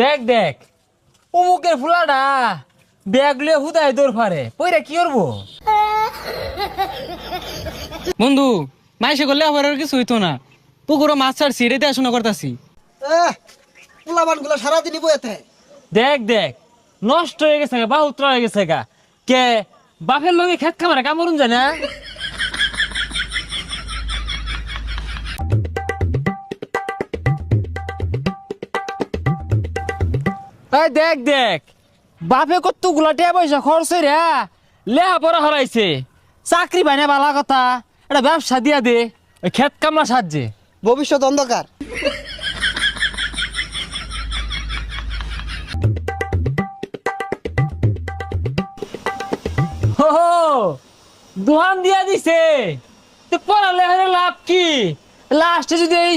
দেখ দেখ অমুকের ফুলাটা ব্যাগ লিয়ে হুদায় দৌড় ফারে পইরা কি করবো? বন্ধু মাইসে করলে আবার আর কিছু হইতো না। পুকুরও মাছ ছাড়ছি, রেতে আসনা করতাছি। পোলাবান গুলো সারাদিনই বইতে। দেখ দেখ নষ্ট হয়ে গেছে গা, বাহুত্র হয়ে গেছে গা। কে বাপের লগে খেত খামারে কামড়ুন যায় না? এই দেখ দেখ বাপে কত গুলাটিয়া পয়সা খরচ রে লেহা পড়া হরাইছে, চাকরি পাই না বালা কথা, এটা ব্যবসা দিয়া দে ওই খেত কামলা সাহায্যে। ভবিষ্যৎ অন্ধকার। হো দোহান দিয়া দিছে তো পড়ালে লাভ কি? লাস্টে যদি এই